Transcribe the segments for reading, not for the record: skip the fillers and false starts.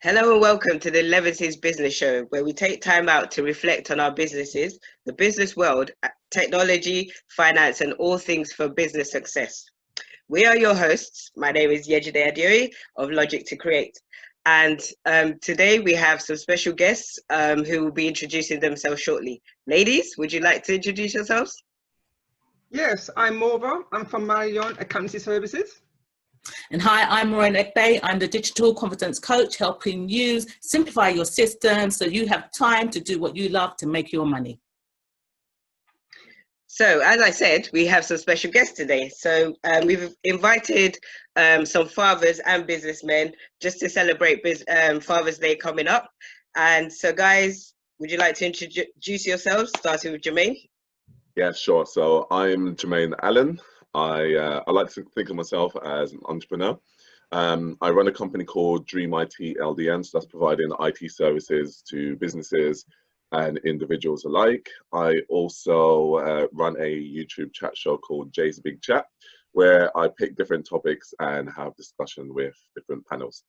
Hello and welcome to the Elevenses Business Show, where we take time out to reflect on our businesses, the business world, technology, finance, and all things for business success. We are your hosts. My name is Yejide Adeoye of Logic to Create. And today we have some special guests who will be introducing themselves shortly. Ladies, would you like to introduce yourselves? Yes, I'm Mauva. I'm from Maureen Accountancy Services. And hi, I'm Maureen Egbe. I'm the digital confidence coach, helping you simplify your system so you have time to do what you love to make your money. So, as I said, we have some special guests today. So we've invited some fathers and businessmen just to celebrate Father's Day coming up. And so, guys, would you like to introduce yourselves, starting with Jermaine? Yeah, sure. So I'm Jermaine Allen. I like to think of myself as an entrepreneur. I run a company called Dream IT LDN, so that's providing IT services to businesses and individuals alike. I also run a YouTube chat show called Jay's Big Chat, where I pick different topics and have discussion with different panels.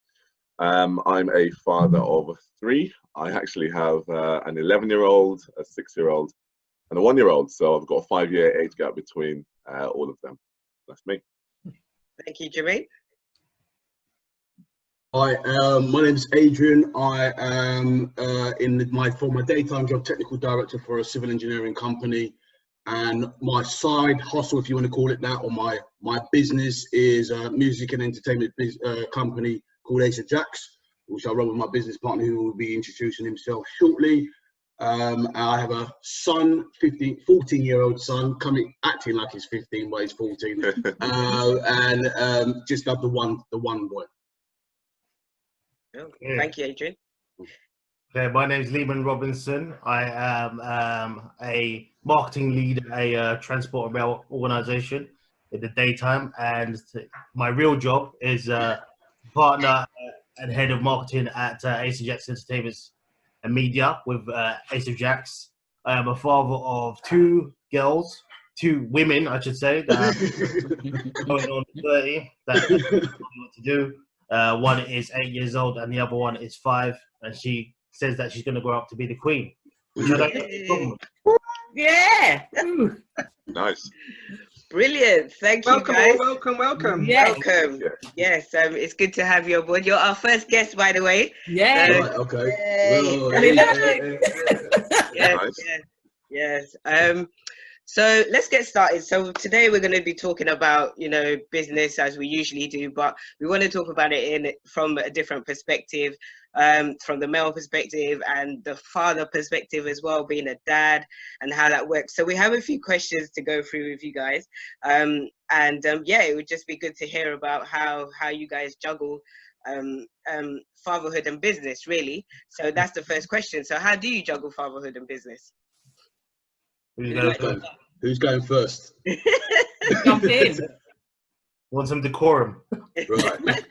I'm a father of three. I actually have an 11-year-old, a 6-year-old, and a 1-year-old. So I've got a 5-year age gap between all of them. That's me. Thank you, Jermaine. Hi, my name is Adrian. I am for my daytime job, technical director for a civil engineering company, and my side hustle, if you want to call it that, or my business is a music and entertainment company called Jzacks, which I run with my business partner, who will be introducing himself shortly. I have a son, 14-year-old son, acting like he's 15, but he's 14, and just have the one boy. Okay. Thank you, Adrian. Okay, my name is Lehman Robinson. I am a marketing lead at a transport and rail organisation in the daytime, and my real job is partner and head of marketing at Jzacks Entertainment and Media with Ace of Jacks. I am a father of two women, I should say, that are going on 30, that know what to do. One is 8 years old and the other one is 5, and she says that she's going to grow up to be the queen, which I don't have a problem with. Yeah. Nice. Brilliant. Thank you, guys. Welcome. Yeah. Welcome. Yes, it's good to have you on board. You're our first guest, by the way. Yeah. Right, okay. Yes. So let's get started. So today we're going to be talking about, business as we usually do, but we want to talk about it from a different perspective, from the male perspective and the father perspective as well, being a dad and how that works. So we have a few questions to go through with you guys. It would just be good to hear about how you guys juggle fatherhood and business, really. So that's the first question. So how do you juggle fatherhood and business? Who's going first? Jump in. Want some decorum. Right.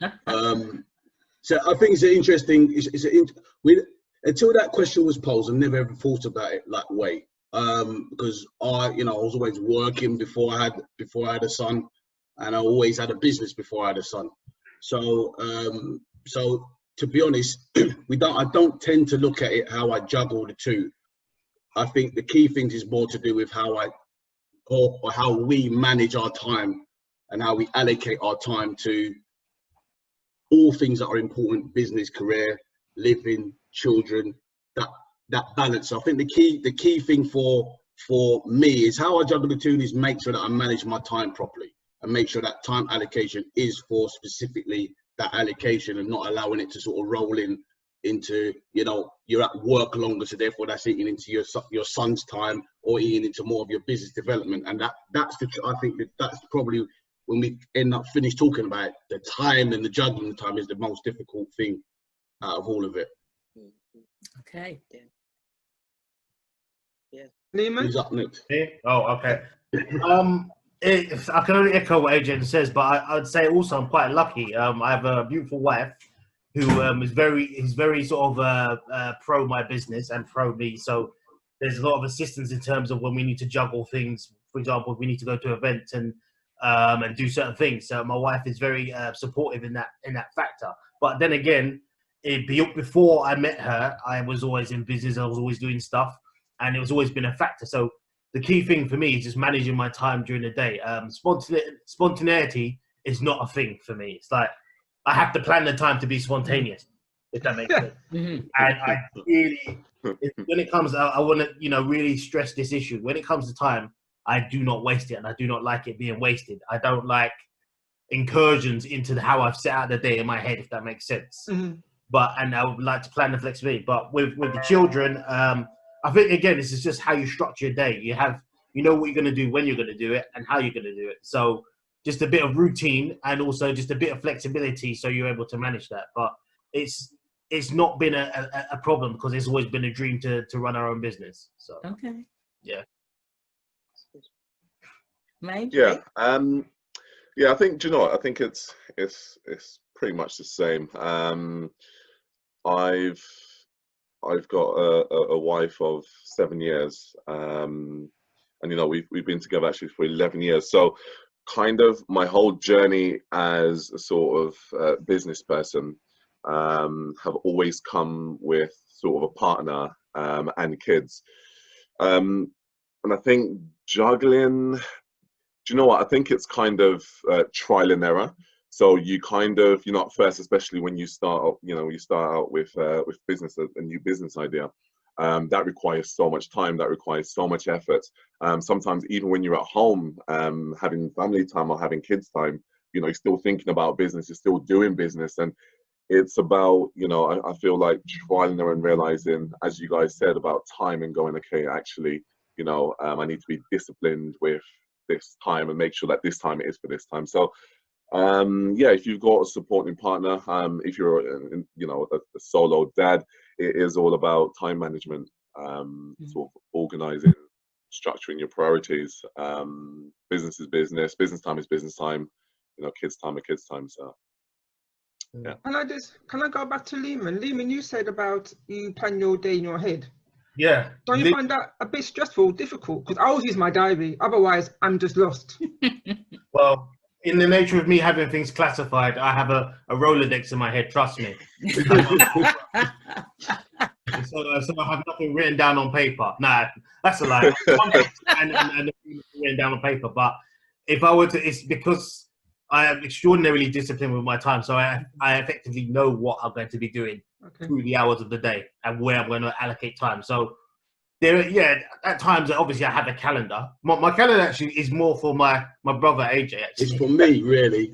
So I think it's interesting. Until that question was posed, I never ever thought about it that way. Because I was always working before I had a son, and I always had a business before I had a son. So to be honest, I don't tend to look at it how I juggle the two. I think the key things is more to do with how we manage our time and how we allocate our time to all things that are important: business, career, living, children. That balance. I think the key thing for me is how I juggle the two is make sure that I manage my time properly and make sure that time allocation is for specifically that allocation, and not allowing it to sort of roll into you're at work longer, so therefore that's eating into your son's time or eating into more of your business development. And I think that's probably, when we end up finished talking about it, the time and the juggling time is the most difficult thing out of all of it. Okay. Yeah. Lehman? Who's up next? Oh, okay. I can only echo what Adrian says, but I'd say also I'm quite lucky. I have a beautiful wife who is very sort of pro my business and pro me. So there's a lot of assistance in terms of when we need to juggle things. For example, if we need to go to events and do certain things. So my wife is very supportive in that factor. But then again, before I met her, I was always in business. I was always doing stuff, and it was always been a factor. So the key thing for me is just managing my time during the day. Spontaneity is not a thing for me. It's like I have to plan the time to be spontaneous, if that makes sense. And I really, when it comes, I want to, really stress this issue. When it comes to time, I do not waste it, and I do not like it being wasted. I don't like incursions into how I've set out the day in my head, if that makes sense. And I would like to plan the flexibility. But with the children, I think again, this is just how you structure your day. You know what you're going to do, when you're going to do it, and how you're going to do it. So just a bit of routine and also just a bit of flexibility, so you're able to manage that. But it's not been a problem, because it's always been a dream to run our own business. So yeah. Mate? Yeah. I think, do you know what? I think it's pretty much the same. I've got a wife of 7 years, and we've been together actually for 11 years. So kind of my whole journey as a sort of business person have always come with sort of a partner and kids. And I think juggling, do you know what? I think it's kind of trial and error. So you kind of, at first, especially when you start out with business, a new business idea, that requires so much time, that requires so much effort. Sometimes even when you're at home, having family time or having kids time, you're still thinking about business, you're still doing business. And it's about, I feel like trial and error and realizing, as you guys said, about time and going, okay, actually, I need to be disciplined with this time and make sure that this time it is for this time. So if you've got a supporting partner, if you're a solo dad, it is all about time management, sort of organizing, structuring your priorities. Business is business time is business time, kids time are kids time. So yeah. Can I go back to Lehman? Lehman, you said about you plan your day in your head. Yeah. Don't you find that a bit stressful, difficult? Because I always use my diary, otherwise I'm just lost. Well, in the nature of me having things classified, I have a Rolodex in my head, trust me. So I have nothing written down on paper. Nah, that's a lie. and written down on paper. But if I were to, it's because I am extraordinarily disciplined with my time. So I effectively know what I'm going to be doing through the hours of the day and where I'm going to allocate time. So at times, obviously, I have a calendar. My calendar actually is more for my brother, AJ, actually. It's for me, really.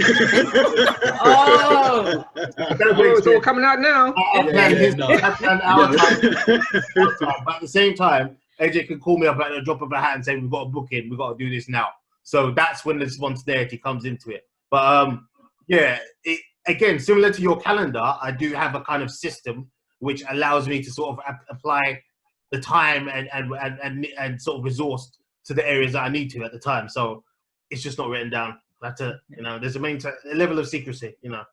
Oh, it's all coming out now. I plan our time. But at the same time, AJ can call me up at the drop of a hat and say, we've got to book in, we've got to do this now. So that's when the spontaneity comes into it. But again, similar to your calendar, I do have a kind of system which allows me to sort of apply the time and sort of resource to the areas that I need to at the time. So it's just not written down. That's there's a level of secrecy, Yeah.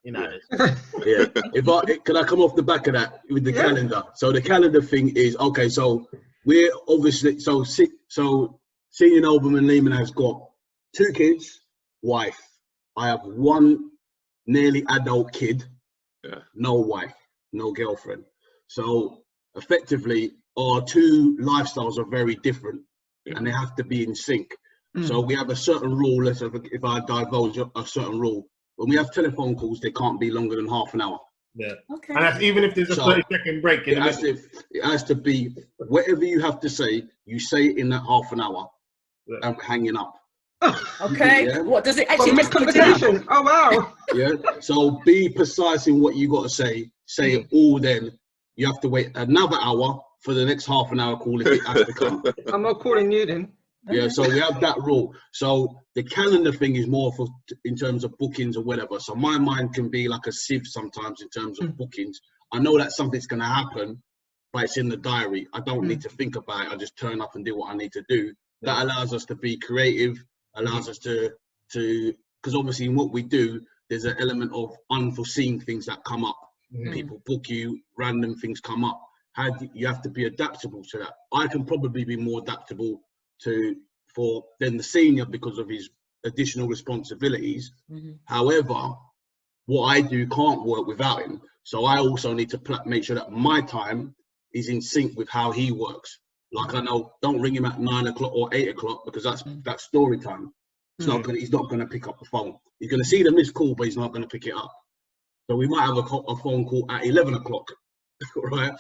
Can I come off the back of that with the calendar? So the calendar thing is, okay, so we're obviously, so Senior Nobleman Lehman has got 2 kids, wife. I have 1 nearly adult kid, no wife, no girlfriend. So effectively, our 2 lifestyles are very different, and they have to be in sync. So we have a certain rule. If I divulge a certain rule, when we have telephone calls, they can't be longer than half an hour. Yeah. Okay. And that's even if there's a 30-second break. It has to be whatever you have to say. You say it in that half an hour. I'm hanging up. Okay. Yeah? What does it actually mean? Conversation. Oh wow. Yeah. So be precise in what you got to say. Say it all. Then you have to wait another hour for the next half an hour call if it has to come. I'm not calling you then. Yeah, so we have that rule. So the calendar thing is more for in terms of bookings or whatever. So my mind can be like a sieve sometimes in terms of bookings. I know that something's going to happen, but it's in the diary. I don't need to think about it. I just turn up and do what I need to do. That allows us to be creative, allows us to because obviously in what we do, there's an element of unforeseen things that come up. People book you, random things come up. You have to be adaptable to that. I can probably be more adaptable than the senior because of his additional responsibilities. However, what I do can't work without him. So I also need to make sure that my time is in sync with how he works. Like I know, don't ring him at 9 o'clock or 8 o'clock because that's story time. He's not gonna pick up the phone. He's gonna see the missed call, but he's not gonna pick it up. So we might have a phone call at 11 o'clock, right?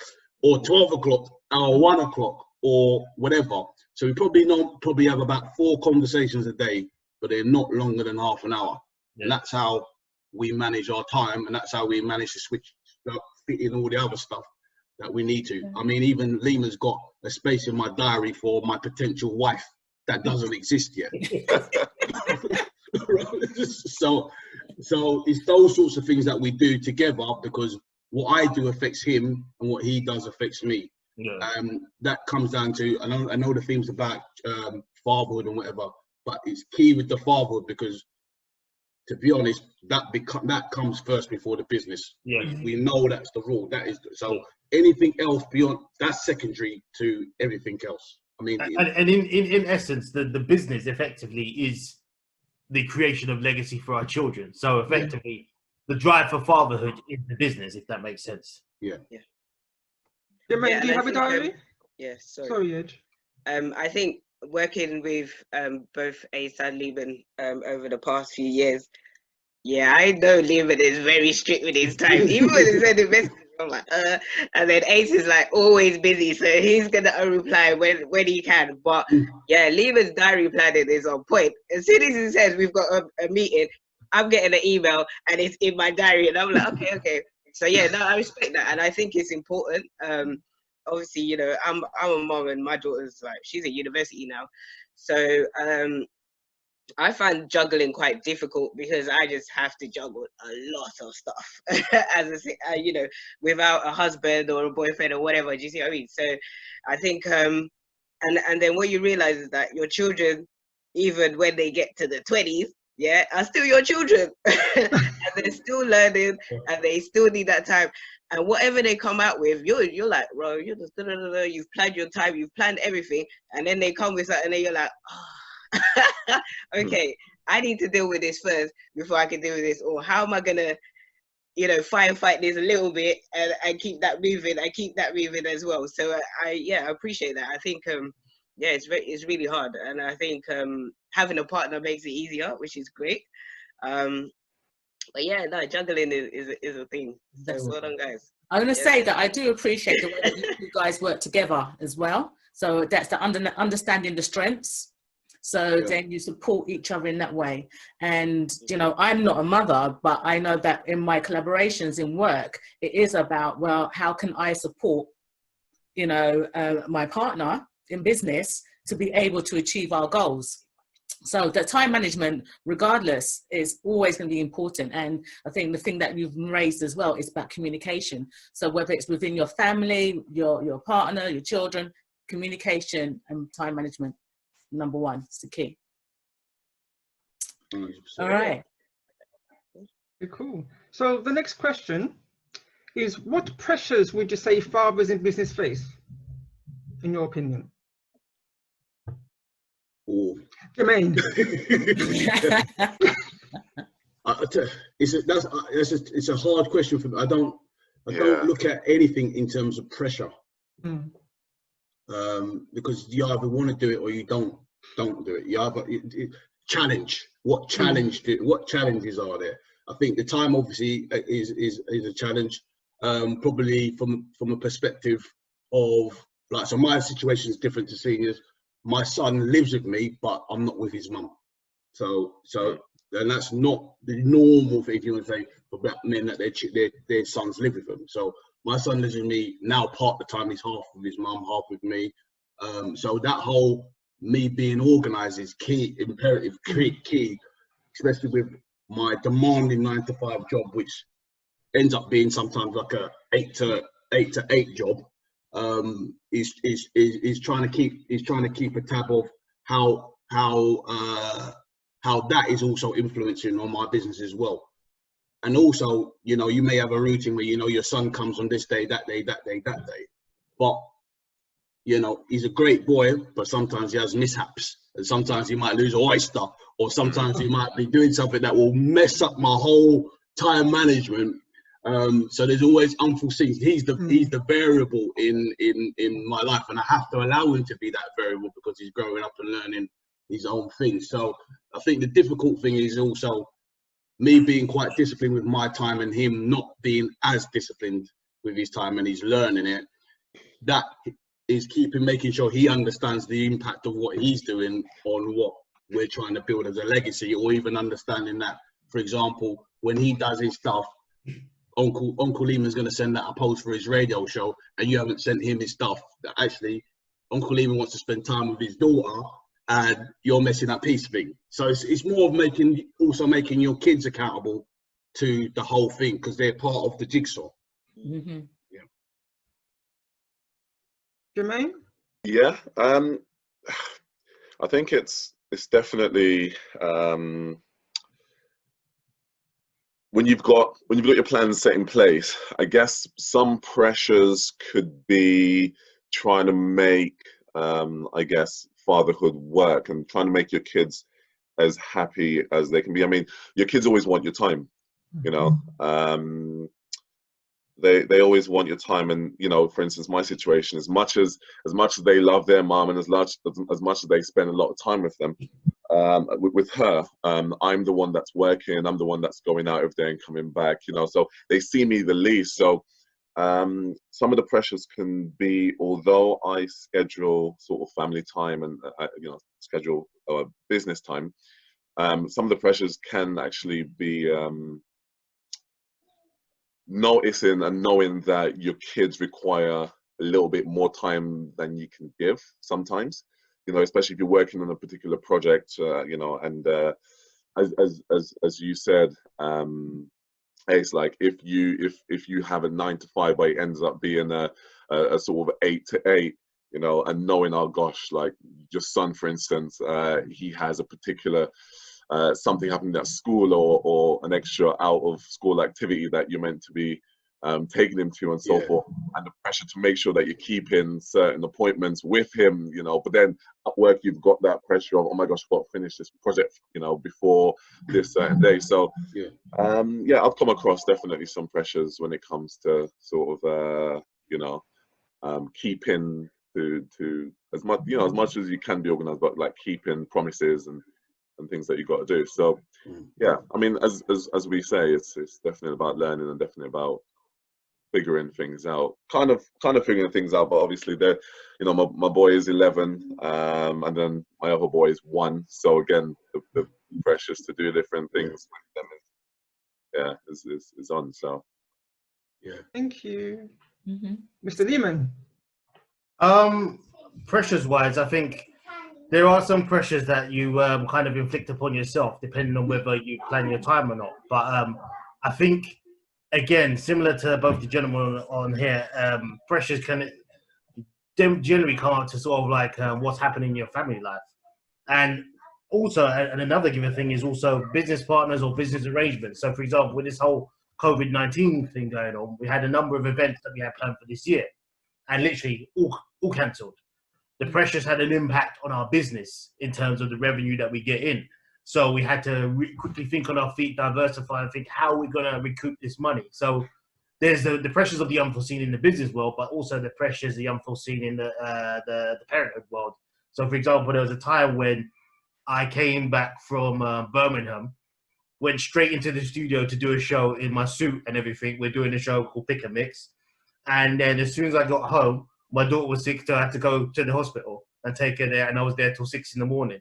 Or 12 o'clock, or 1 o'clock, or whatever. So we probably have about 4 conversations a day, but they're not longer than half an hour. Yeah. And that's how we manage our time, and that's how we manage to fit in all the other stuff that we need to. I mean, even Lima's got a space in my diary for my potential wife that doesn't exist yet. So it's those sorts of things that we do together, because what I do affects him and what he does affects me. Yeah. That comes down to, I know the themes about fatherhood and whatever, but it's key with the fatherhood because, to be honest, that comes first before the business. Yeah. We know that's the rule. That is so. Anything else beyond that's secondary to everything else. I mean, and in essence, the business effectively is the creation of legacy for our children. So effectively, the drive for fatherhood is the business, if that makes sense. Yeah. Yeah, mate, do you have a diary? Yes. Sorry, Edge. I think working with both Ace and Lehman over the past few years, yeah, I know Lehman is very strict with his time. Even when he said the message, I'm like, and then Ace is like always busy, so he's gonna reply when he can. But yeah, Lehman's diary planning is on point. As soon as he says we've got a meeting, I'm getting an email and it's in my diary, and I'm like, okay. So yeah, no, I respect that, and I think it's important. Obviously, you know, I'm a mom, and my daughter's like, she's at university now, so I find juggling quite difficult because I just have to juggle a lot of stuff as you know, without a husband or a boyfriend or whatever. Do you see what I mean? So I think, and then what you realize is that your children, even when they get to the 20s, yeah, are still your children, and they're still learning, and they still need that time. And whatever they come out with, you're like, bro, you're just you've planned your time, you've planned everything, and then they come with something, and then you're like, oh. Okay, I need to deal with this first before I can deal with this, or how am I gonna, you know, fight this a little bit and keep that moving, as well. So I appreciate that. I think yeah, it's really hard, and I think having a partner makes it easier, which is great. But yeah, no, juggling is a thing. So well done, guys. I'm going to say that I do appreciate the way that you guys work together as well. So that's the understanding the strengths. So then you support each other in that way. And, you know, I'm not a mother, but I know that in my collaborations in work, it is about, well, how can I support, you know, my partner in business to be able to achieve our goals. So the time management, regardless, is always going to be important. And I think the thing that you've raised as well is about communication. So whether it's within your family, your partner, your children, communication and time management. Number one, it's the key. 100%. All right. Okay, cool. So the next question is, what pressures would you say fathers in business face, in your opinion? Oh. Jermaine. It's a hard question for me. I don't look at anything in terms of pressure. Because you either want to do it or you don't do it. You either challenge. What challenges are there? I think the time obviously is a challenge. Probably from a perspective of, like, so my situation is different to Senior's. My son lives with me, but I'm not with his mum. So and that's not the normal thing, if you want to say, for black men, that their sons live with them. So my son lives with me now part of the time. He's half with his mum, half with me. So that whole me being organised is key, imperative, key, especially with my demanding 9-to-5 job, which ends up being sometimes like a 8 to 8 job. Is trying to keep a tab of how that is also influencing on my business as well. And also, you know, you may have a routine where, you know, your son comes on this day, that day, but, you know, he's a great boy, but sometimes he has mishaps, and sometimes he might lose an oyster, or sometimes he might be doing something that will mess up my whole time management. So there's always unforeseen. He's the variable in my life, and I have to allow him to be that variable because he's growing up and learning his own things. So I think the difficult thing is also me being quite disciplined with my time and him not being as disciplined with his time, and he's learning it. That is making sure he understands the impact of what he's doing on what we're trying to build as a legacy, or even understanding that, for example, when he does his stuff, Uncle Lehman's going to send out a post for his radio show, and you haven't sent him his stuff. That actually, Uncle Lehman wants to spend time with his daughter, and you're messing up his thing. So it's more of making your kids accountable to the whole thing, because they're part of the jigsaw. Mm-hmm. Yeah. Jermaine? Yeah, I think it's definitely when you've got your plans set in place. I guess some pressures could be trying to make I guess fatherhood work, and trying to make your kids as happy as they can be. I mean, your kids always want your time, you know. They always want your time, and you know, for instance, my situation, as much as they love their mom, and as much as they spend a lot of time with them, with her, I'm the one that's working, I'm the one that's going out every day and coming back, you know, so they see me the least. So some of the pressures can be, although I schedule sort of family time and you know, schedule business time, some of the pressures can actually be noticing and knowing that your kids require a little bit more time than you can give sometimes, you know, especially if you're working on a particular project, you know, and as you said, it's like if you have a 9 to 5 but it ends up being a sort of 8 to 8, you know, and knowing, oh gosh, like your son, for instance, he has a particular something happening at school, or an extra out of school activity that you're meant to be taking him to, and so forth, and the pressure to make sure that you're keeping certain appointments with him, you know. But then at work you've got that pressure of, oh my gosh, I've got to finish this project, you know, before this certain day. So yeah, I've come across definitely some pressures when it comes to sort of you know, keeping to as much, you know, as much as you can be organized, but like keeping promises and things that you got to do. So yeah, I mean, as we say, it's definitely about learning and definitely about figuring things out, kind of figuring things out. But obviously, you know, my boy is 11, and then my other boy is 1. So again, the pressures to do different things with them is on. So yeah. Thank you. Mm-hmm. Mr. Lehman? Pressures wise, I think there are some pressures that you kind of inflict upon yourself, depending on whether you plan your time or not. But I think, again, similar to both the gentlemen on here, pressures can generally come out to sort of like what's happening in your family life. And also, and another given thing is also business partners or business arrangements. So, for example, with this whole COVID-19 thing going on, we had a number of events that we had planned for this year, and literally all cancelled. The pressures had an impact on our business in terms of the revenue that we get in. So we had to quickly think on our feet, diversify, and think, how are we going to recoup this money? So there's the pressures of the unforeseen in the business world, but also the pressures, the unforeseen in the parenthood world. So, for example, there was a time when I came back from Birmingham, went straight into the studio to do a show in my suit and everything. We're doing a show called Pick and Mix. And then as soon as I got home, my daughter was sick, so I had to go to the hospital and take her there, and I was there till 6 in the morning.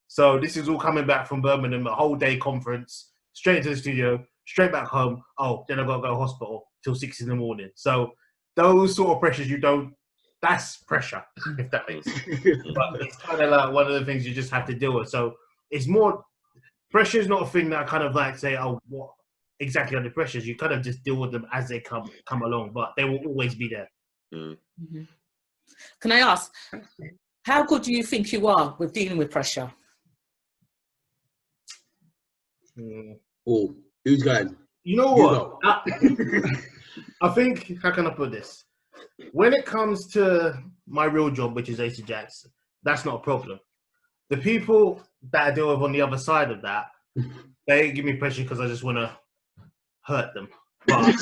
So this is all coming back from Birmingham, a whole day conference, straight into the studio, straight back home. Oh, then I got to go to hospital till 6 in the morning. So those sort of pressures that's pressure, if that makes sense. But it's kind of like one of the things you just have to deal with. So it's more, pressure is not a thing that I kind of like say, oh, what exactly are the pressures? You kind of just deal with them as they come along, but they will always be there. Mm-hmm. Can I ask, how good do you think you are with dealing with pressure? Oh, who's going? You know what? I think, how can I put this? When it comes to my real job, which is Jzacks, that's not a problem. The people that I deal with on the other side of that, they give me pressure because I just want to hurt them. But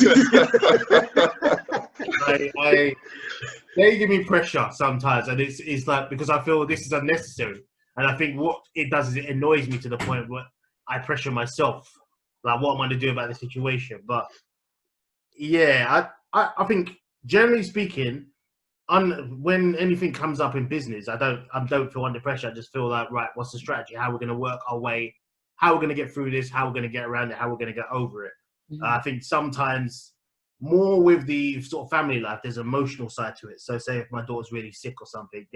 they give me pressure sometimes, and it's like, because I feel this is unnecessary, and I think what it does is it annoys me to the point where I pressure myself. Like, what am I going to do about the situation? But yeah, I think generally speaking, when anything comes up in business, I don't feel under pressure. I just feel like, right, what's the strategy? How we're going to work our way? How we're going to get through this? How we're going to get around it? How we're going to get over it? Mhm. I think sometimes more with the sort of family life, there's an emotional side to it. So say if my daughter's really sick or something,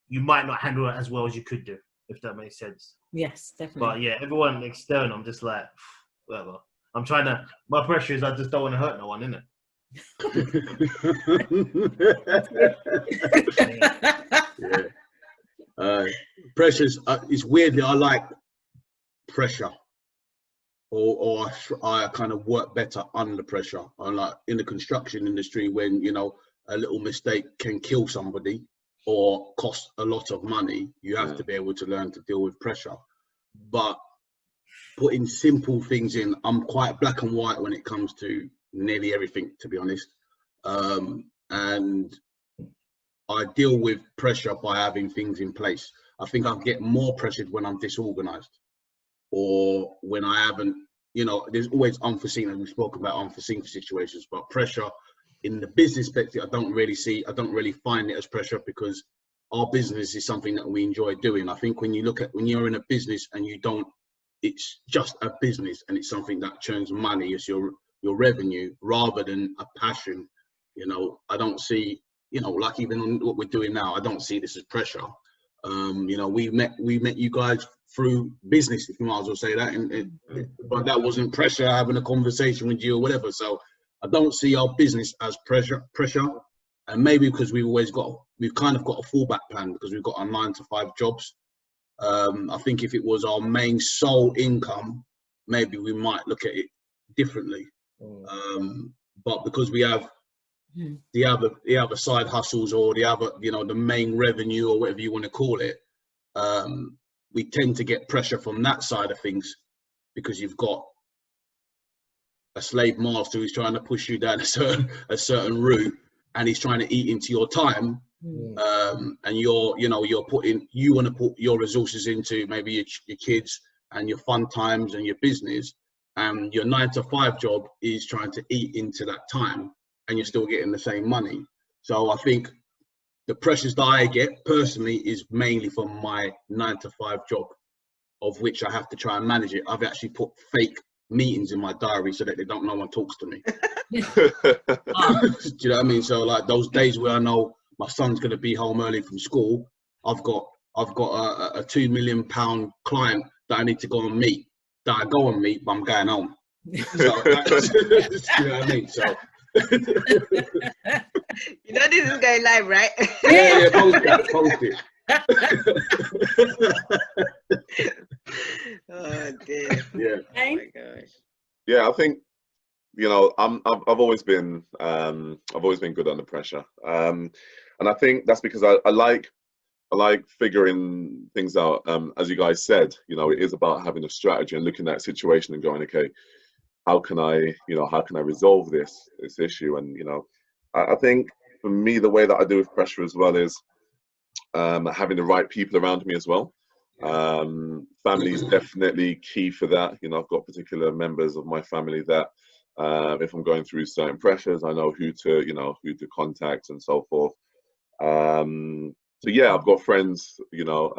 you might not handle it as well as you could do, if that makes sense. Yes, definitely. But yeah, everyone external, I'm just like, whatever. My pressure is I just don't want to hurt no one, innit? Yeah. Pressures, it's weirdly, I like pressure. Or I kind of work better under pressure. I'm like in the construction industry, when, you know, a little mistake can kill somebody or cost a lot of money, you have to be able to learn to deal with pressure. But putting simple things in, I'm quite black and white when it comes to nearly everything, to be honest. And I deal with pressure by having things in place. I think I get more pressured when I'm disorganized, or when I haven't, you know, there's always unforeseen, and we spoke about unforeseen situations, but pressure in the business perspective, I don't really find it as pressure, because our business is something that we enjoy doing. I think when you're in a business and it's just a business and it's something that churns money, it's your revenue rather than a passion. You know, I don't see, you know, like even on what we're doing now, I don't see this as pressure. You know, we met you guys through business, if you might as well say that, but that wasn't pressure having a conversation with you or whatever. So I don't see our business as pressure, and maybe because we've kind of got a fallback plan, because we've got our 9-to-5 jobs. I think if it was our main sole income, maybe we might look at it differently. But because we have the other side hustles, or the other, you know, the main revenue, or whatever you want to call it, we tend to get pressure from that side of things, because you've got a slave master who's trying to push you down a certain route, and he's trying to eat into your time. And you want to put your resources into maybe your kids and your fun times and your business, and your 9-to-5 job is trying to eat into that time, and you're still getting the same money. So I think the pressures that I get personally is mainly from my 9-to-5 job, of which I have to try and manage it. I've actually put fake meetings in my diary so that no one talks to me. Do you know what I mean? So like those days where I know my son's going to be home early from school, I've got a £2 million client that I need to go and meet. That I go and meet, but I'm going home. So, you know what I mean? So. You know this is going live, right? Yeah, post it. Oh dear. Yeah. Oh my gosh. Yeah, I think, you know, I've always been good under pressure, and I think that's because I like figuring things out. As you guys said, you know, it is about having a strategy and looking at a situation and going, okay, how can I resolve this issue? And you know, I think for me, the way that I deal with pressure as well is having the right people around me as well. Family is definitely key for that. You know, I've got particular members of my family that if I'm going through certain pressures, I know who to contact and so forth. So yeah, I've got friends, you know,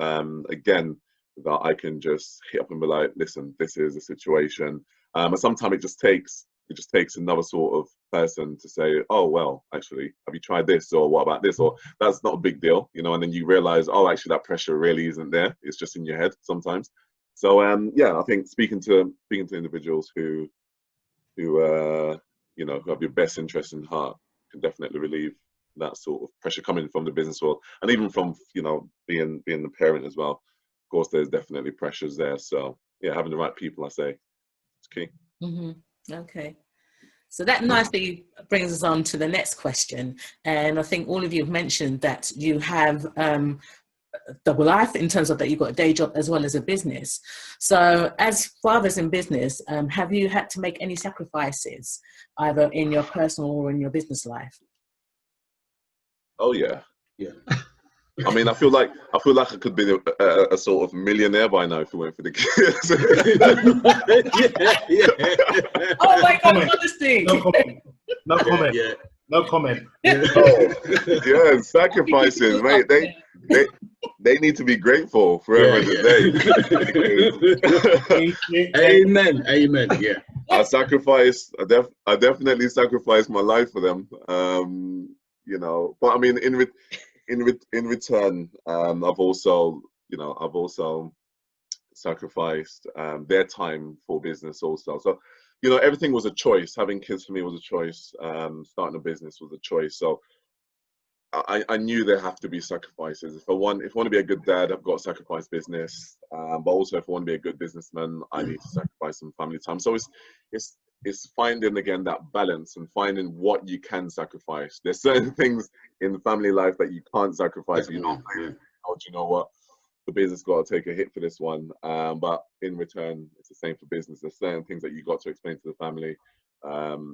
again, that I can just hit up and be like, listen, this is a situation. And sometimes it just takes another sort of person to say, oh, well, actually, have you tried this? Or what about this? Or that's not a big deal, you know, and then you realize, oh, actually, that pressure really isn't there. It's just in your head sometimes. So, yeah, I think speaking to individuals who you know, who have your best interest in heart can definitely relieve that sort of pressure coming from the business world, and even from, you know, being the parent as well. Of course, there's definitely pressures there. So yeah, having the right people, I say, it's key. Okay. So that nicely brings us on to the next question. And I think all of you have mentioned that you have double life in terms of that you've got a day job as well as a business. So as fathers in business, have you had to make any sacrifices either in your personal or in your business life? Oh yeah. Yeah. I mean, I feel like I could be a sort of millionaire by now if it weren't for the kids. Yeah. Oh my God, honesty. No comment. No comment. Yeah. No comment. Oh, yeah, sacrifices, mate. They need to be grateful forever and a day. Amen. Amen. Yeah. I definitely sacrificed my life for them. You know, but I mean, in return, I've also sacrificed their time for business also. So, you know, everything was a choice. Having kids for me was a choice. Starting a business was a choice. So I knew there have to be sacrifices. If I want to be a good dad, I've got to sacrifice business. But also, if I want to be a good businessman, I need to sacrifice some family time. So it's finding again that balance and finding what you can sacrifice. There's certain things in the family life that you can't sacrifice. You know, oh, do you know what? The business got to take a hit for this one. But in return, it's the same for business. There's certain things that you got to explain to the family.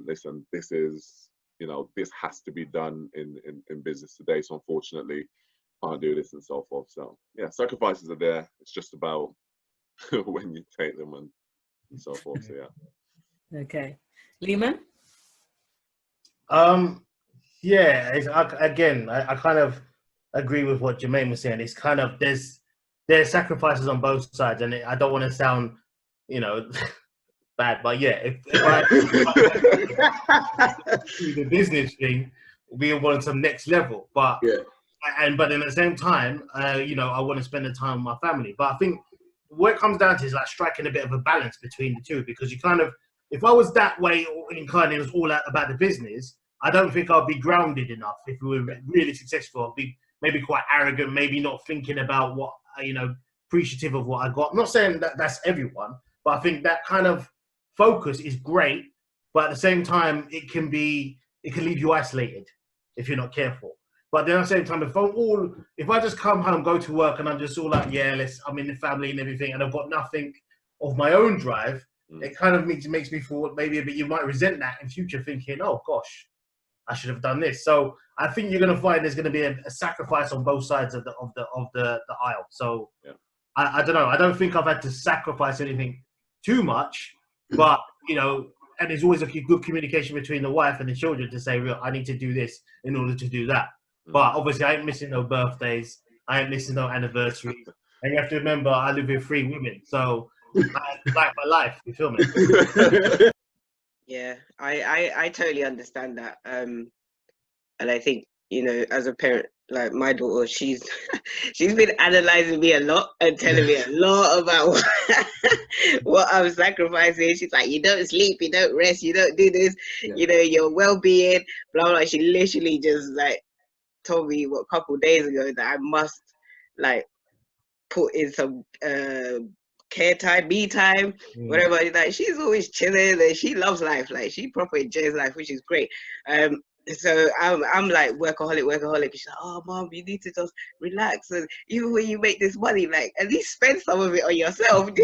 Listen, this is, you know, this has to be done in business today. So unfortunately, can't do this and so forth. So yeah, sacrifices are there. It's just about when you take them and so forth. So yeah. Okay, Lehman. Yeah. I kind of agree with what Jermaine was saying. It's kind of there's sacrifices on both sides, and I don't want to sound, you know, bad, but yeah, if I do the business thing, we want some next level, but but at the same time, you know, I want to spend the time with my family. But I think what it comes down to is like striking a bit of a balance between the two, because you kind of, if I was that way inclined, it was all about the business, I don't think I'd be grounded enough. If we were really successful, I'd be maybe quite arrogant, maybe not thinking about what, you know, appreciative of what I got. I'm not saying that that's everyone, but I think that kind of focus is great, but at the same time, it can leave you isolated if you're not careful. But then at the same time, if I just come home, go to work, and I'm just all like, yeah, I'm in the family and everything, and I've got nothing of my own drive, it kind of makes me feel maybe a bit, you might resent that in future, thinking, oh gosh, I should have done this. So I think you're going to find there's going to be a sacrifice on both sides of the aisle. So yeah. I don't know. I don't think I've had to sacrifice anything too much, but you know, and there's always a good communication between the wife and the children to say, "Real, I need to do this in order to do that." But obviously, I ain't missing no birthdays. I ain't missing no anniversaries. And you have to remember, I live with 3 women, so I like my life. You feel me? Yeah, I totally understand that. And I think, you know, as a parent, like my daughter, she's been analyzing me a lot and telling me a lot about what I'm sacrificing. She's like, you don't sleep, you don't rest, you don't do this, you know, your well-being, blah, blah. She literally just like told me a couple of days ago that I must like put in some care time, me time, whatever. Like she's always chilling and she loves life. Like she proper enjoys life, which is great. So I'm like workaholic. She's like, oh mom, you need to just relax, and even when you make this money, like at least spend some of it on yourself. And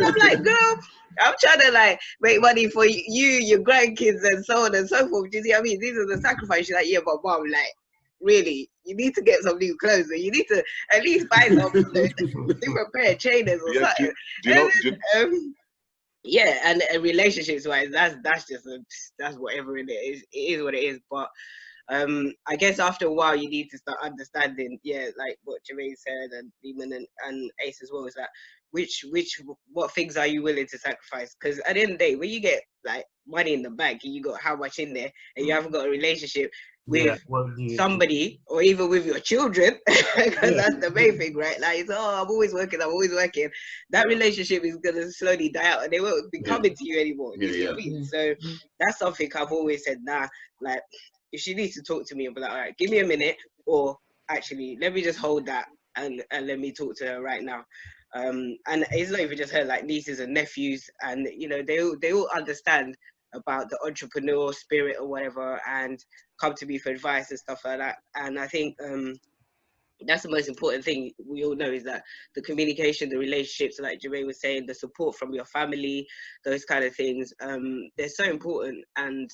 I'm like, girl, I'm trying to like make money for you, your grandkids, and so on and so forth. Do you see what I mean? These are the sacrifices. She's like, yeah, but mom, like really, you need to get some new clothes, and you need to at least buy some different pair of trainers or something. Yeah, and relationships wise, that's whatever it is. It is what it is. But I guess after a while, you need to start understanding, yeah, like what Jermaine said, and Lehman and Ace as well, is that what things are you willing to sacrifice? Because at the end of the day, when you get like money in the bank and you got how much in there, and you haven't got a relationship with somebody, or even with your children, because that's the main thing, right? Like, it's, oh, I'm always working. That relationship is gonna slowly die out, and they won't be coming to you anymore. You see what I mean? So that's something I've always said. Nah, like if she needs to talk to me, I'll be like, all right, give me a minute, or actually let me just hold that and let me talk to her right now. And it's not even just her, like nieces and nephews, and you know, they all understand about the entrepreneurial spirit or whatever, and come to me for advice and stuff like that. And I think that's the most important thing we all know, is that the communication, the relationships, like Jermaine was saying, the support from your family, those kind of things, they're so important. And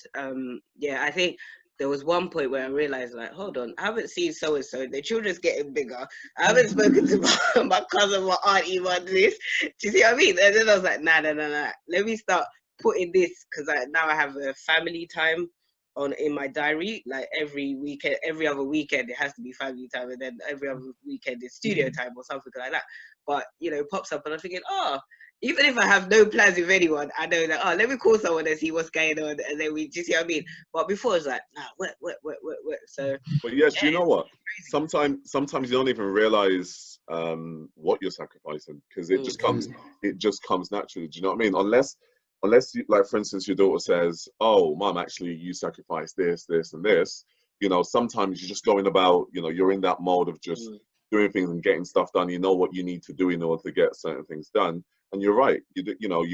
yeah, I think there was one point where I realized, like, hold on, I haven't seen so and so. The children's getting bigger. I haven't spoken to my cousin, my auntie, about this. Do you see what I mean? And then I was like, nah. Let me start putting this, because now I have a family time in my diary. Like every weekend, every other weekend, it has to be family time, and then every other weekend is studio time or something like that. But you know, it pops up, and I'm thinking, oh, even if I have no plans with anyone, I know that, oh, let me call someone and see what's going on, and then we, do you see what I mean? But before it's like, nah, what. So, But yes, yeah, you know what? Sometimes you don't even realize what you're sacrificing, because it just comes naturally. Do you know what I mean? Unless you, like, for instance, your daughter says, "Oh, mom, actually, you sacrificed this, this, and this." You know, sometimes you're just going about. You know, you're in that mode of just doing things and getting stuff done. You know what you need to do in order to get certain things done. And you're right. You do. You know,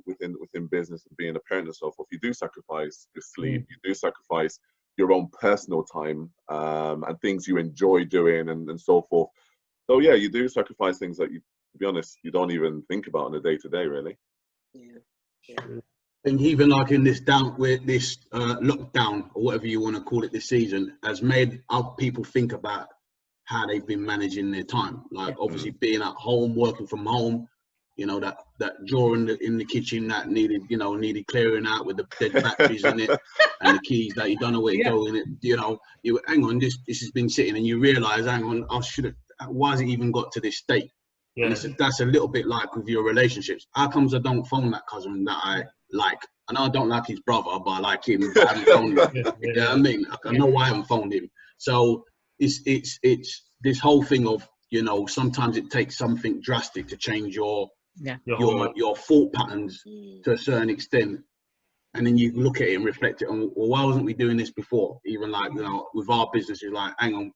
within business and being a parent and so forth, you do sacrifice your sleep. You do sacrifice your own personal time and things you enjoy doing and so forth. So yeah, you do sacrifice things that you, to be honest, you don't even think about on a day to day, really. Yeah. And even like in this lockdown or whatever you want to call it, this season has made our people think about how they've been managing their time. Like obviously being at home, working from home, you know, that drawer in the kitchen that needed clearing out with the dead batteries in it and the keys that you don't know where to go in it. You know, you hang on, this has been sitting, and you realise, hang on, why has it even got to this state? Yeah. And that's a little bit like with your relationships. How comes I don't phone that cousin that I like? I know I don't like his brother, but I like him. But I haven't phoned him. Yeah, I mean, I know why I haven't phoned him. So it's this whole thing of, you know, sometimes it takes something drastic to change your thought patterns to a certain extent, and then you look at it and reflect it on, well, why wasn't we doing this before? Even like, you know, with our business, it's like, hang on,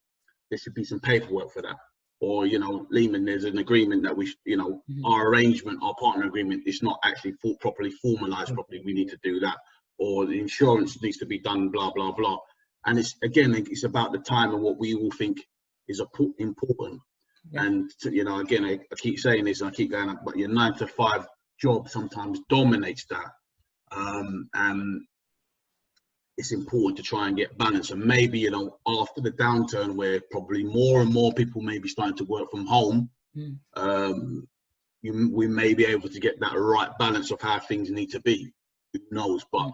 there should be some paperwork for that. Or, you know, Lehman, there's an agreement that we, you know, our arrangement, our partner agreement is not actually properly formalized properly. We need to do that. Or the insurance needs to be done, blah, blah, blah. And it's about the time and what we all think is important. Yeah. And, you know, again, I keep saying this and I keep going up, but your 9 to 5 job sometimes dominates that. And it's important to try and get balance. And maybe, you know, after the downturn where probably more and more people may be starting to work from home, we may be able to get that right balance of how things need to be. Who knows? But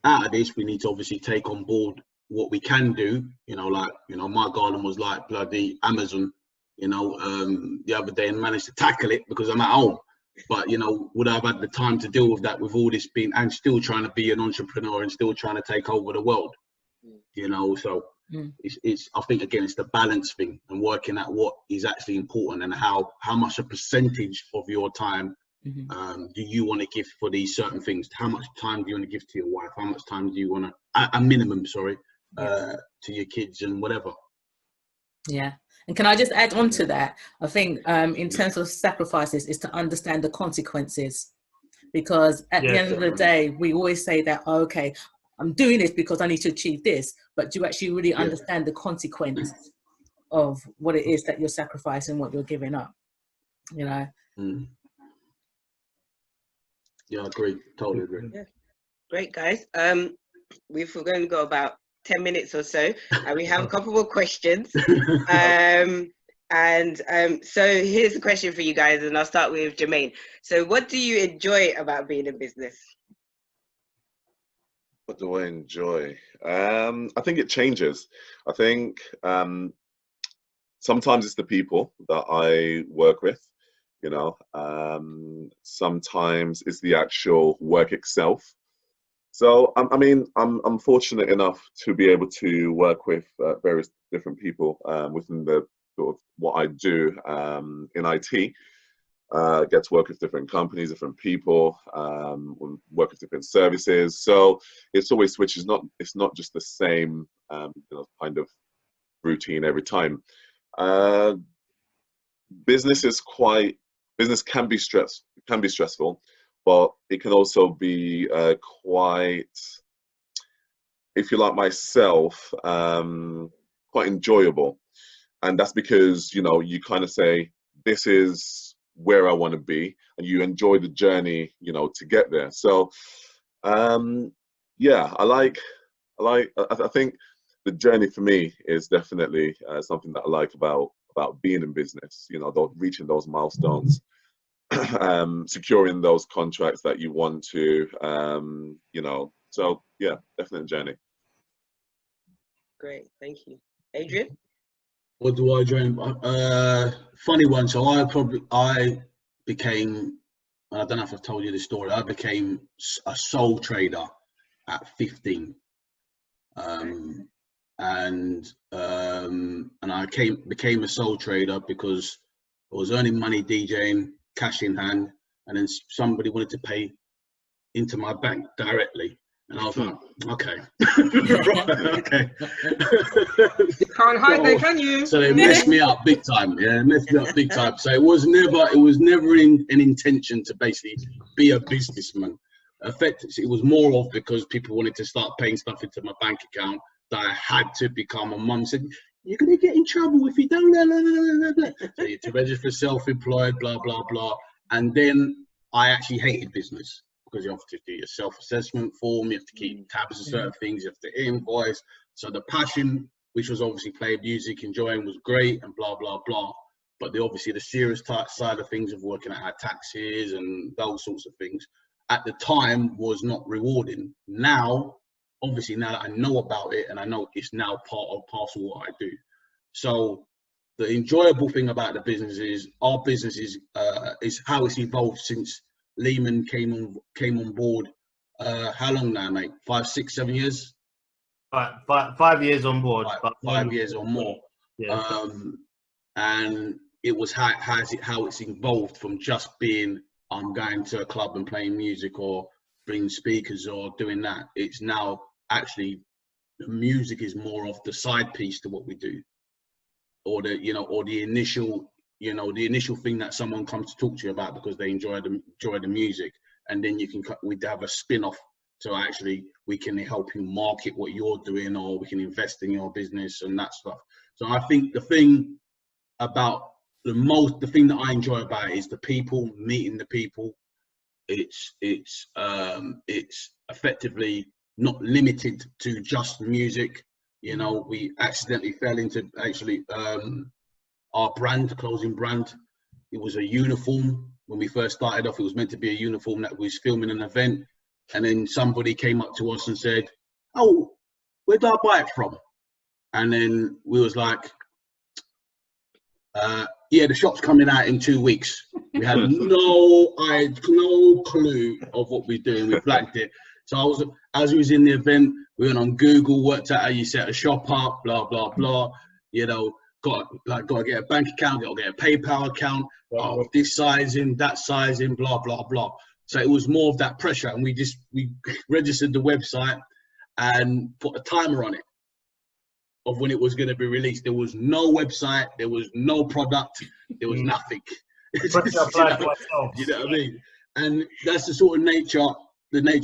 out of this, we need to obviously take on board what we can do. You know, like, you know, my garden was like bloody Amazon, you know, the other day, and managed to tackle it because I'm at home. But, you know, would I have had the time to deal with that with all this being, and still trying to be an entrepreneur and still trying to take over the world, you know? So it's I think, again, it's the balance thing and working out what is actually important and how much a percentage of your time do you want to give for these certain things? How much time do you want to give to your wife? How much time do you want to, a minimum, sorry, to your kids and whatever? Yeah. And can I just add on to that? I think in terms of sacrifices is to understand the consequences, because at the end of the day, we always say that, oh, okay, I'm doing this because I need to achieve this, but do you actually really understand the consequence of what it is that you're sacrificing, what you're giving up, you know? Yeah, I agree. Totally agree. Yeah. Great, guys. We're going to go about 10 minutes or so, and we have a couple more questions. So here's a question for you guys, and I'll start with Jermaine. So what do you enjoy about being in business? What do I enjoy? I think it changes. I think sometimes it's the people that I work with, you know. Sometimes it's the actual work itself. So, I mean, I'm fortunate enough to be able to work with various different people within the sort of what I do in IT. Get to work with different companies, different people, work with different services. So it's always switches. It's not just the same you know, kind of routine every time. Business can be stressful. But it can also be quite, if you like myself, quite enjoyable. And that's because, you know, you kind of say, this is where I want to be, and you enjoy the journey, you know, to get there. So, yeah, I think the journey for me is definitely something that I like about being in business, you know, reaching those milestones, securing those contracts that you want to, you know, so yeah, definitely journey. Great, thank you. Adrian? What do I join? Funny one. So I became, I don't know if I've told you this story. I became a sole trader at 15, and I became a sole trader because I was earning money DJing, cash in hand, and then somebody wanted to pay into my bank directly. And I was like, okay, okay. You can't hide there, can you? So they messed me up big time. Yeah, messed me up big time. So it was never an intention to basically be a businessman. Effectively, it was more of because people wanted to start paying stuff into my bank account that I had to become. My mum said, "You're gonna get in trouble if you don't." Blah, blah, blah, blah, blah. So you have to register self-employed, blah blah blah. And then I actually hated business, because you have to do your self-assessment form, you have to keep tabs of certain things, you have to invoice. So the passion, which was obviously playing music, enjoying, was great, and blah, blah, blah. But obviously the serious side of things of working out our taxes and those sorts of things, at the time was not rewarding. Now, obviously now that I know about it, and I know it's now part of parcel of what I do. So the enjoyable thing about the business is, our business is how it's evolved since Lehman came on board. How long now, mate? 5, 6, 7 years? 5 years on board. 5 years or more. Yeah. And it was how it's evolved from just being, I'm going to a club and playing music or bringing speakers or doing that. It's now actually, the music is more of the side piece to what we do, or the initial thing that someone comes to talk to you about because they enjoy the music, and then we'd have a spin-off, so actually we can help you market what you're doing, or we can invest in your business and that stuff. So I think the thing that I enjoy about it is the people, meeting the people. It's effectively not limited to just music. You know, we accidentally fell into our clothing brand. It was a uniform. When we first started off, it was meant to be a uniform that was filming an event. And then somebody came up to us and said, "Oh, where do I buy it from?" And then we was like, yeah, the shop's coming out in 2 weeks. We had no clue of what we're doing. We flagged it. So as we was in the event, we went on Google, worked out how you set a shop up, blah, blah, blah. You know, got to get a bank account, got to get a PayPal account, this sizing, that sizing, blah, blah, blah. So it was more of that pressure. And we registered the website and put a timer on it of when it was going to be released. There was no website, there was no product, there was nothing. You know what I mean? And that's the sort of nature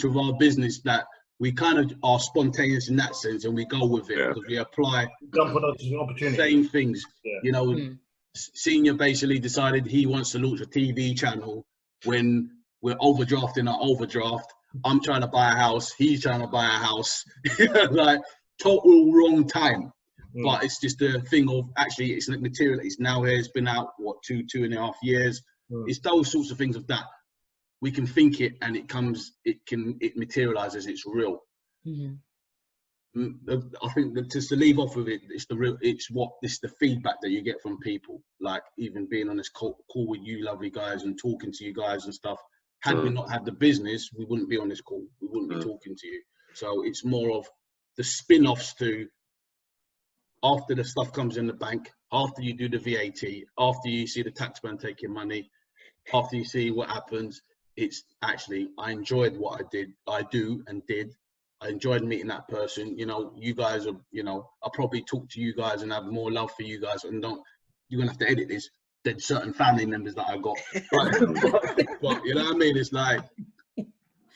of our business, that we kind of are spontaneous in that sense, and we go with it because we apply same things. Yeah. You know, Senior basically decided he wants to launch a TV channel when we're overdrafting our overdraft. I'm trying to buy a house, he's trying to buy a house. Like, total wrong time. But it's just a thing of, actually, it's like material. It's now here, it's been out, what, 2.5 years. It's those sorts of things of that. We can think it and it materializes, it's real. I think that just to leave off with it, it's the feedback that you get from people. Like, even being on this call with you lovely guys and talking to you guys and stuff. Had we not had the business, we wouldn't be on this call. We wouldn't be talking to you. So it's more of the spin-offs to, after the stuff comes in the bank, after you do the VAT, after you see the taxman take your money, after you see what happens, it's actually, I enjoyed what I did. I enjoyed meeting that person. You know, you guys are, you know, I'll probably talk to you guys and have more love for you guys, and you're gonna have to edit this. There's certain family members that I got, but you know what I mean? It's like,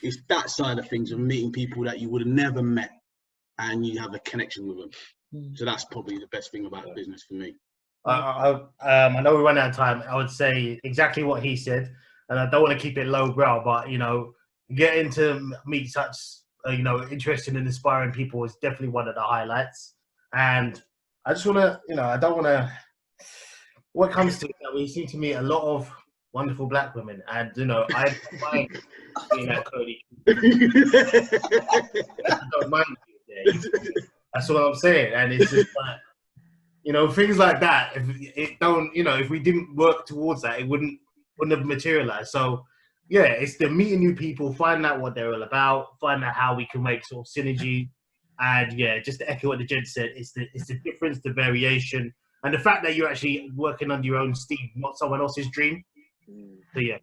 it's that side of things of meeting people that you would have never met and you have a connection with them. So that's probably the best thing about business for me. I know we run out of time. I would say exactly what he said, and I don't want to keep it lowbrow, but you know, getting to meet such you know, interesting and inspiring people is definitely one of the highlights. And I just want to, you know, I don't want to. What comes to it, that we seem to meet a lot of wonderful black women, and you know, I don't mind being that Cody. I don't mind being there. That's what I'm saying, and it's just like, you know, things like that. If it don't, you know, if we didn't work towards that, it wouldn't have materialized. So, yeah, it's the meeting new people, find out what they're all about, find out how we can make sort of synergy, and yeah, just to echo what the gent said, it's the difference, the variation, and the fact that you're actually working under your own steam, not someone else's dream. So yeah,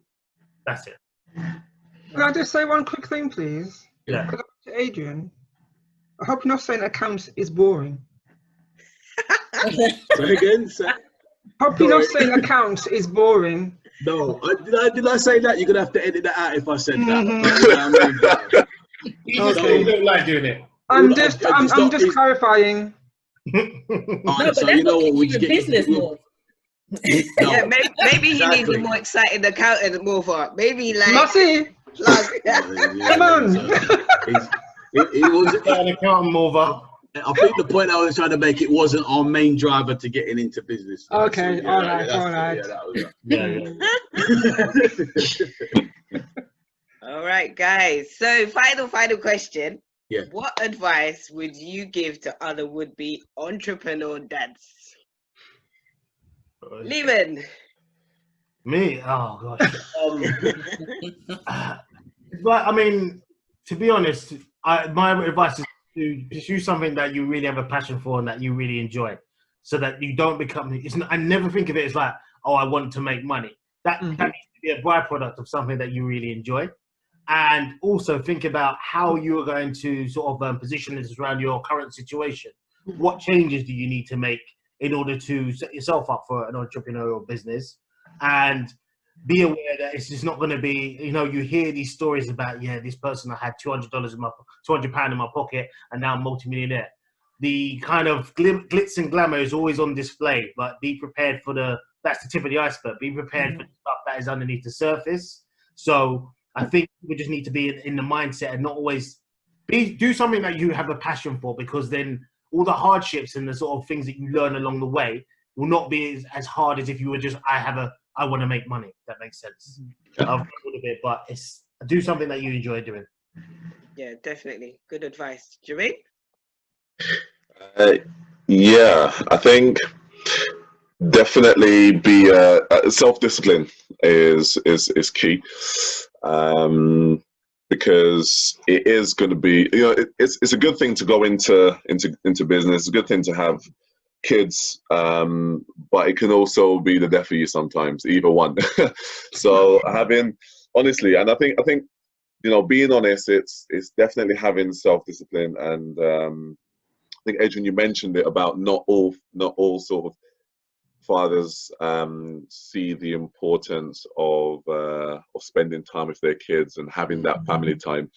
that's it. Can I just say one quick thing, please? Yeah. To Adrian, I hope you're not saying accounts is boring. Say again. Hope you're not saying accounts is boring. No, did I say that? You're gonna have to edit that out if I said that. You just don't like doing it. I'm just clarifying. No, so you know what? We just get business more. Yeah, maybe he needs a more exciting accountant Mauva. Maybe like. Masi, come on. He was an accountant Mauva. I think the point I was trying to make, it wasn't our main driver to getting into business. Okay, so, all right. All right, guys. So final question. Yeah. What advice would you give to other would-be entrepreneur dads? Lehman. Me? Oh gosh. But I mean, to be honest, my advice is to pursue something that you really have a passion for and that you really enjoy, so that you don't become. I never think of it as like, oh, I want to make money. That needs to be a byproduct of something that you really enjoy, and also think about how you are going to sort of position this around your current situation. What changes do you need to make in order to set yourself up for an entrepreneurial business, and be aware that it's just not going to be, you know, you hear these stories about, yeah, this person, I had £200 in my pocket, and now I'm multimillionaire. The kind of glitz and glamour is always on display, but be prepared for that's the tip of the iceberg. Be prepared for the stuff that is underneath the surface. So I think we just need to be in the mindset and not always do something that you have a passion for, because then all the hardships and the sort of things that you learn along the way will not be as hard as if you were just, I want to make money. If that makes sense. I've got a bit, but do something that you enjoy doing. Yeah, definitely. Good advice. Jermaine? Yeah, I think definitely be self-discipline is key, because it is going to be, you know, it's a good thing to go into business. It's a good thing to have kids, but it can also be the death of you sometimes, either one. So honestly, and I think you know, being honest, it's definitely having self-discipline. And I think, Adrian, you mentioned it about not all sort of fathers see the importance of spending time with their kids and having that family time.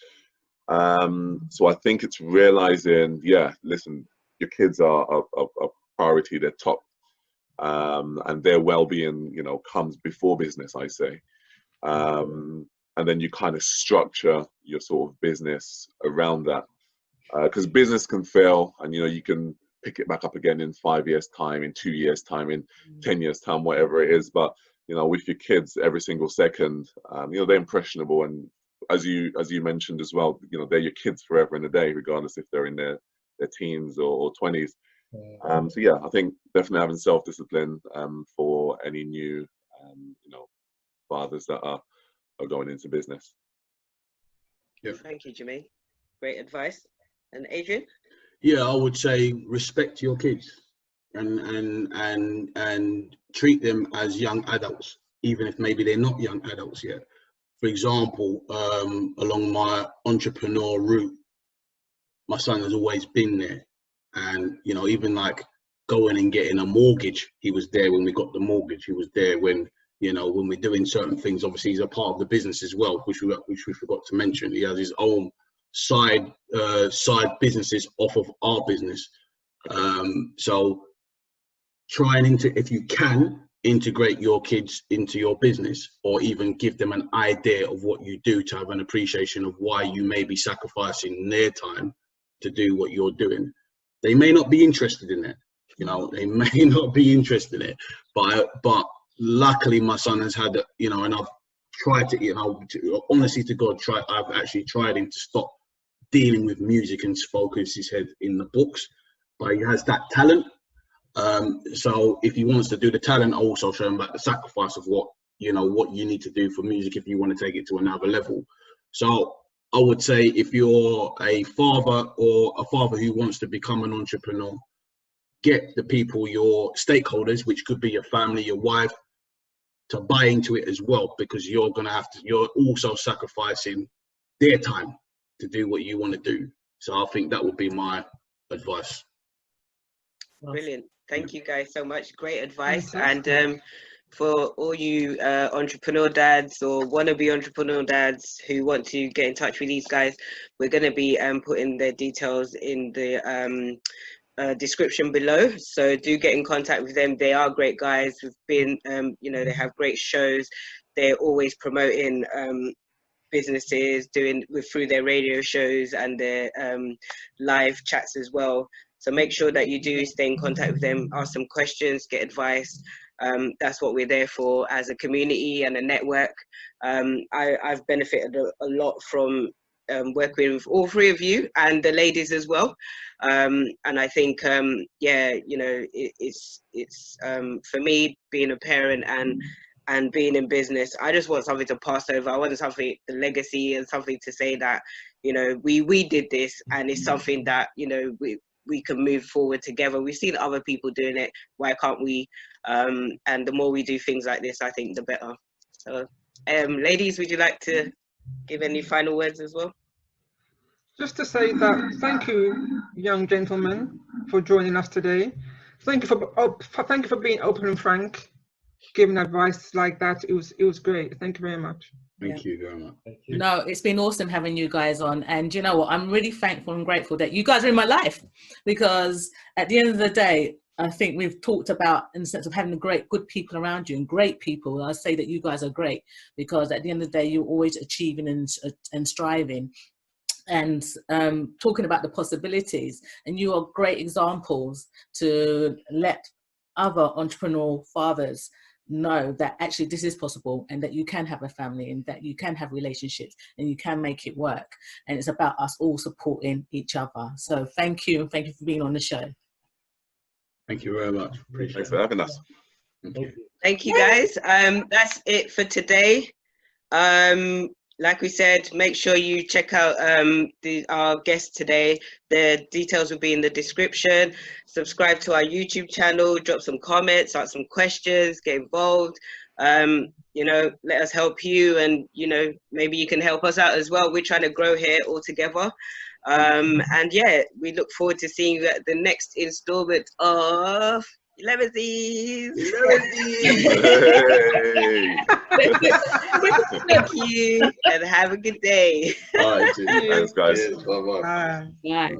So I think it's realizing, yeah, listen, your kids are priority, they're top, and their well-being, you know, comes before business, I say. And then you kind of structure your sort of business around that, because business can fail, and you know, you can pick it back up again in 5 years time, in 2 years time, in 10 years time, whatever it is. But you know, with your kids, every single second, you know, they're impressionable, and as you mentioned as well, you know, they're your kids forever and a day, regardless if they're in their teens or 20s. So yeah, I think definitely having self-discipline for any new you know, fathers that are going into business. Yeah. Thank you, Jermaine. Great advice. And Adrian? Yeah, I would say respect your kids and treat them as young adults, even if maybe they're not young adults yet. For example, along my entrepreneur route, my son has always been there. And, you know, even like going and getting a mortgage, he was there when we got the mortgage. He was there when, you know, when we're doing certain things. Obviously, he's a part of the business as well, which we forgot to mention. He has his own side businesses off of our business. So try and if you can, integrate your kids into your business, or even give them an idea of what you do, to have an appreciation of why you may be sacrificing their time to do what you're doing. They may not be interested in it, you know, they may not be interested in it, but luckily my son has had, you know, and I've tried to, you know, honestly to God, I've actually tried him to stop dealing with music and focus his head in the books, but he has that talent. So if he wants to do the talent, I also show him about the sacrifice of what you need to do for music if you want to take it to another level. So I would say, if you're a father who wants to become an entrepreneur, get the people, your stakeholders, which could be your family, your wife, to buy into it as well, because you're also sacrificing their time to do what you want to do. So I think that would be my advice. Brilliant. Thank you guys so much. Great advice. And for all you entrepreneur dads or wannabe entrepreneur dads who want to get in touch with these guys, we're going to be putting their details in the description below. So do get in contact with them. They are great guys. We've been, they have great shows. They're always promoting businesses through their radio shows and their live chats as well. So make sure that you do stay in contact with them, ask some questions, get advice. That's what we're there for as a community and a network. I've benefited a lot from working with all three of you and the ladies as well. And I think, it's for me, being a parent and being in business, I just want something to pass over. I want something, the legacy, and something to say that, you know, we did this, and it's something that, you know, we can move forward together. We've seen other people doing it. Why can't we? And the more we do things like this, I think the better. So, ladies, would you like to give any final words as well? Just to say that thank you, young gentlemen, for joining us today. Thank you for being open and frank, giving advice like that. It was great. Thank you very much. Thank you very much. No, it's been awesome having you guys on. And you know what? I'm really thankful and grateful that you guys are in my life, because at the end of the day, I think we've talked about, in the sense of having good people around you and great people. I say that you guys are great, because at the end of the day, you're always achieving and striving and talking about the possibilities. And you are great examples to let other entrepreneurial fathers know that actually this is possible, and that you can have a family, and that you can have relationships, and you can make it work. And it's about us all supporting each other. So thank you, and thank you for being on the show. Thank you very much. Thanks for having us. Thank you, guys. That's it for today. Like we said, make sure you check out our guest today. The details will be in the description. Subscribe to our YouTube channel, drop some comments, ask some questions, get involved. Let us help you, and maybe you can help us out as well. We're trying to grow here all together. And yeah, we look forward to seeing you at the next installment of Elevenses. Thank you, and have a good day. All right, Thanks, guys. Bye-bye. Bye.